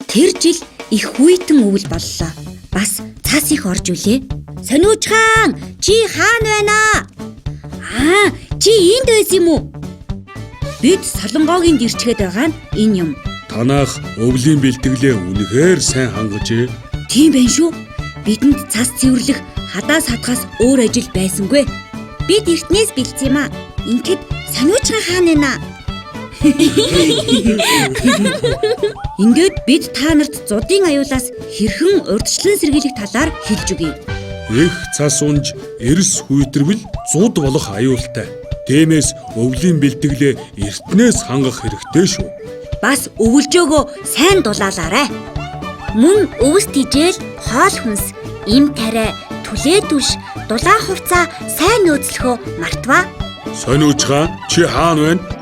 Тэр жил их хүйтэн өвөл боллоо. Бас цас их орж үлээ. Сониуч хаан, чи хаана байна аа? Чи энд байсан юм уу? Бид Солонгогийн ирчгээд байгаа нь энэ юм. Танах өвлийн бэлтгэлээ үнэхээр сайн хангажээ. Тийм байна шүү. Бидэнд цас цэвэрлэх хадаас хатгаас өөр ажил байсангүй. Бид эртнээс бэлдсэн юм аа. Ингээд сониуч хаан байна. Ингээд бид та нарт зуудын аюулаас хэрхэн урьдчилан сэргийлэх талаар хэлж өгье. Их цас унж эрс хүйтэрвэл зуд болох аюултай. Тиймээс өвлийн бэлтгэлээ эртнээс хангах хэрэгтэй шүү. Бас өвөлжөөгөө сайн дулаалаарай. Мөн өвс тижэл, хоол хүнс, им тариа, түлээ түш, дулаан хувцаа сайн нөөцлөхөө мартваа. Сониуч хаан, чи хаана байна?